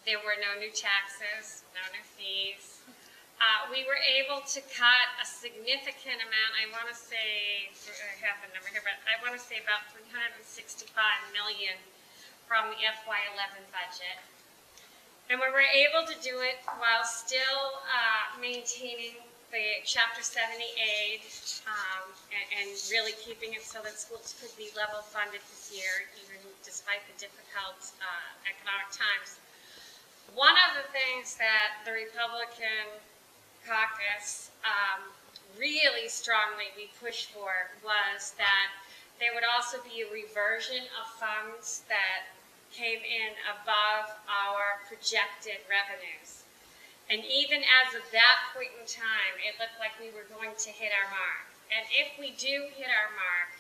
There were no new taxes, no new fees. We were able to cut a significant amount. I want to say, I have the number here, but I want to say about $365 million from the FY11 budget. And we were able to do it while still maintaining the Chapter 70 aid and really keeping it so that schools could be level funded this year, even despite the difficult economic times. One of the things that the Republican caucus really strongly we pushed for was that there would also be a reversion of funds that came in above our projected revenues. And even as of that point in time, it looked like we were going to hit our mark. And if we do hit our mark,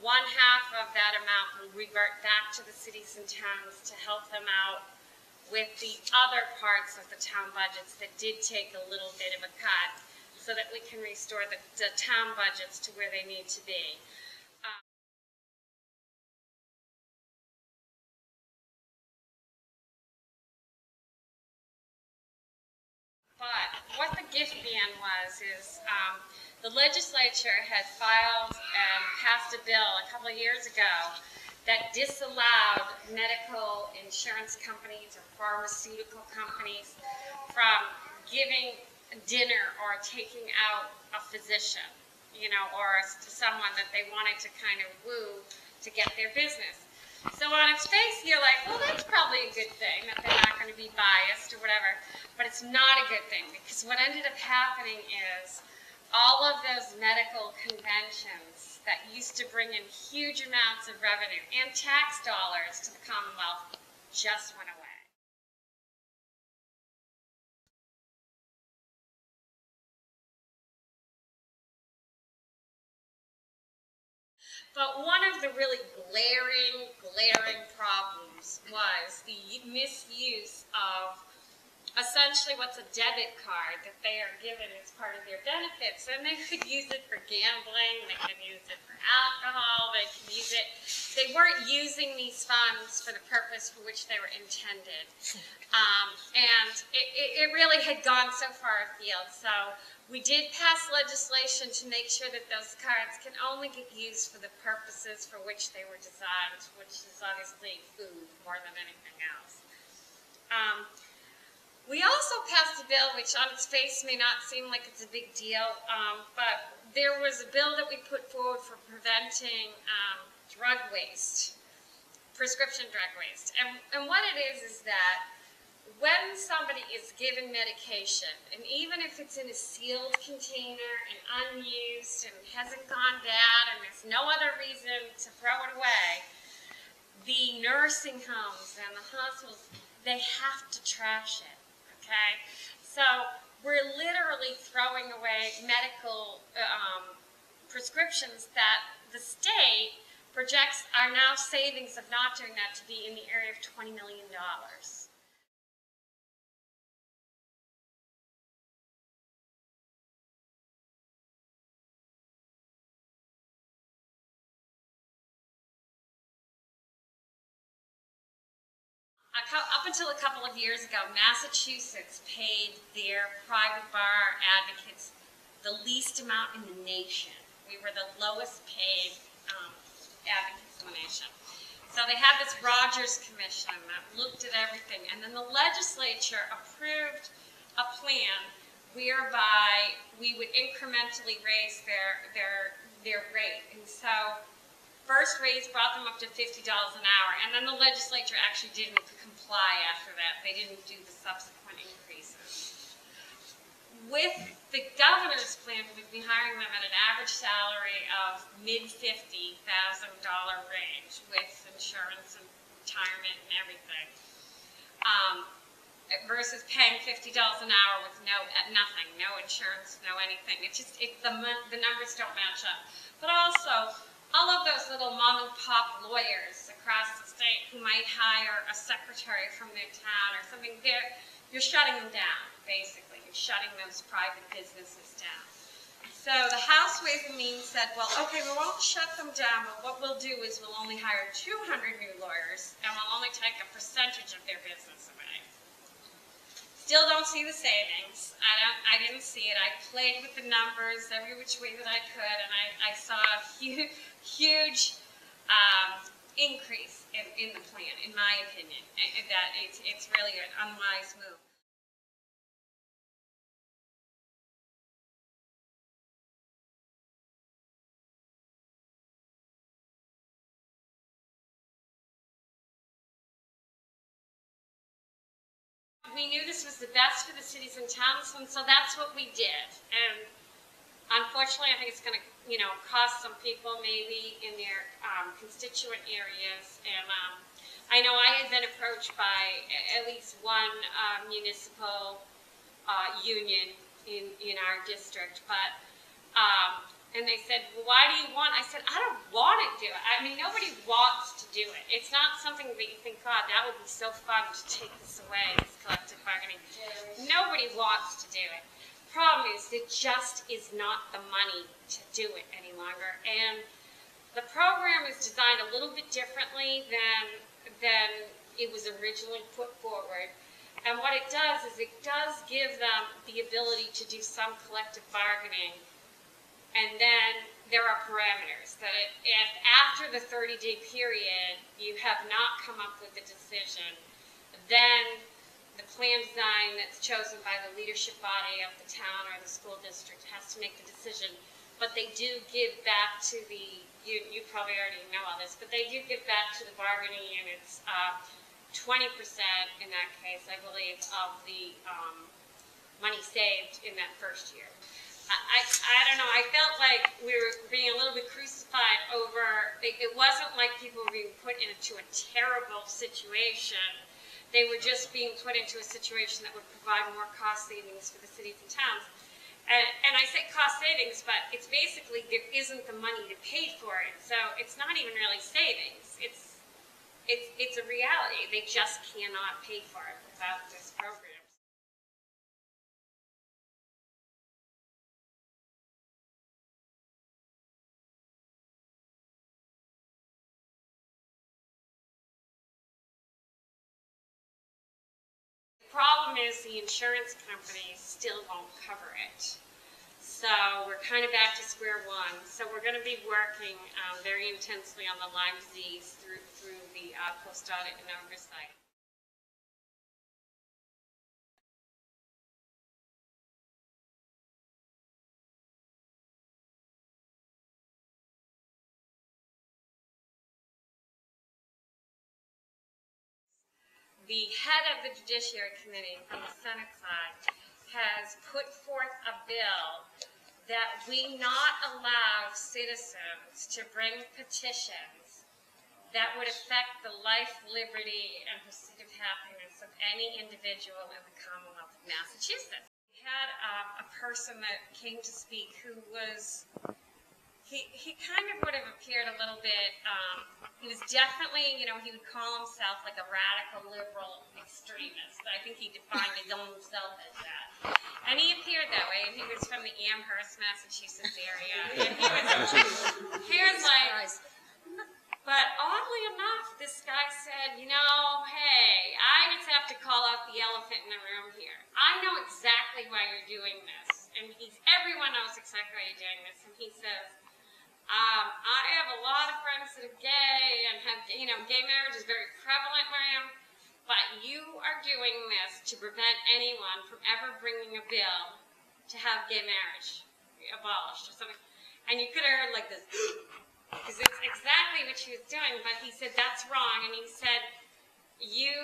1/2 of that amount will revert back to the cities and towns to help them out with the other parts of the town budgets that did take a little bit of a cut, so that we can restore the town budgets to where they need to be. But what the gift ban was is the legislature had filed and passed a bill a couple of years ago that disallowed medical insurance companies or pharmaceutical companies from giving dinner or taking out a physician, you know, or someone that they wanted to kind of woo to get their business. So on its face, you're like, well, that's probably a good thing, that they're not going to be biased or whatever. But it's not a good thing, because what ended up happening is all of those medical conventions that used to bring in huge amounts of revenue and tax dollars to the Commonwealth just went away. But one of the really glaring problems was the misuse of essentially what's a debit card that they are given as part of their benefits. And they could use it for gambling, they could use it for alcohol, they could use it. They weren't using these funds for the purpose for which they were intended. And it really had gone so far afield. So we did pass legislation to make sure that those cards can only get used for the purposes for which they were designed, which is obviously food more than anything else. We also passed a bill, which on its face may not seem like it's a big deal, but there was a bill that we put forward for preventing drug waste, prescription drug waste. And what it is that when somebody is given medication, and even if it's in a sealed container and unused and hasn't gone bad and there's no other reason to throw it away, the nursing homes and the hospitals, they have to trash it. Okay, so we're literally throwing away medical prescriptions that the state projects our now savings of not doing that to be in the area of $20 million. Up until a couple of years ago, Massachusetts paid their private bar advocates the least amount in the nation. We were the lowest paid advocates in the nation. So they had this Rogers Commission that looked at everything, and then the legislature approved a plan whereby we would incrementally raise their rate. And so first raise brought them up to $50 an hour, and then the legislature actually didn't comply after that. They didn't do the subsequent increases. With the governor's plan, we'd be hiring them at an average salary of mid-$50,000 range with insurance and retirement and everything, versus paying $50 an hour with nothing, no insurance, no anything. The numbers don't match up. But also, all of those little mom and pop lawyers across the state who might hire a secretary from their town or something, you're shutting them down, basically. You're shutting those private businesses down. So the House Ways and Means said, well, okay, we won't shut them down, but what we'll do is we'll only hire 200 new lawyers, and we'll only take a percentage of their business away. Still don't see the savings. I didn't see it. I played with the numbers every which way that I could, and I saw a huge increase in the plan, in my opinion. That it's really an unwise move. We knew this was the best for the cities and towns, and so that's what we did. And unfortunately, I think it's going to, cost some people maybe in their constituent areas. And I know I had been approached by at least one municipal union in our district, but and they said, well, why do you want? I said, I don't want to do it. I mean, nobody wants to do it. It's not something that you think, God, that would be so fun to take this away, this collective bargaining. Nobody wants to do it. Problem is, there just is not the money to do it any longer. And the program is designed a little bit differently than it was originally put forward. And what it does is it does give them the ability to do some collective bargaining. And then there are parameters that if after the 30-day period you have not come up with a decision, then the plan design that's chosen by the leadership body of the town or the school district has to make the decision. But they do give back to the, you probably already know all this, but they do give back to the bargaining units 20% in that case, I believe, of the money saved in that first year. I don't know, I felt like we were being a little bit crucified over, it wasn't like people were being put into a terrible situation. They were just being put into a situation that would provide more cost savings for the cities and towns. And I say cost savings, but it's basically there isn't the money to pay for it. So it's not even really savings. It's a reality. They just cannot pay for it without this program. The problem is the insurance companies still won't cover it. So we're kind of back to square one. So we're going to be working very intensely on the Lyme disease through the post-audit and oversight. The head of the Judiciary Committee on the Senate side has put forth a bill that we not allow citizens to bring petitions that would affect the life, liberty, and pursuit of happiness of any individual in the Commonwealth of Massachusetts. We had a person that came to speak who was, he kind of would have appeared a little bit, he was definitely, he would call himself like a radical liberal extremist. I think he defined his own self as that. And he appeared that way, and he was from the Amherst, Massachusetts area. And he was like, but oddly enough, this guy said, hey, I just have to call out the elephant in the room here. I know exactly why you're doing this. And everyone knows exactly why you're doing this. And he says, I have a lot of friends that are gay, and gay marriage is very prevalent where I am, but you are doing this to prevent anyone from ever bringing a bill to have gay marriage abolished or something. And you could have heard like this, because it's exactly what she was doing, but he said, that's wrong. And he said, you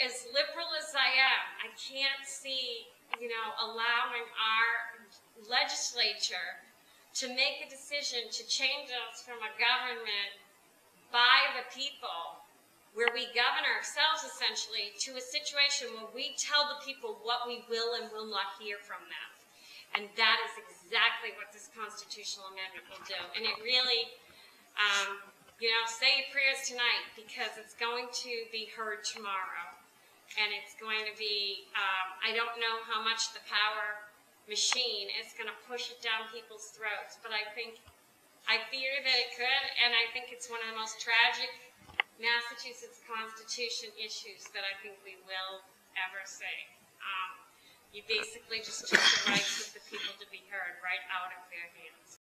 as liberal as I am, I can't see, allowing our legislature to make a decision to change us from a government by the people, where we govern ourselves essentially, to a situation where we tell the people what we will and will not hear from them. And that is exactly what this constitutional amendment will do. And it really, say your prayers tonight, because it's going to be heard tomorrow. And it's going to be, I don't know how much the power machine is going to push it down people's throats, but I fear that it could, and I think it's one of the most tragic Massachusetts Constitution issues that I think we will ever say. You basically just took the rights of the people to be heard right out of their hands.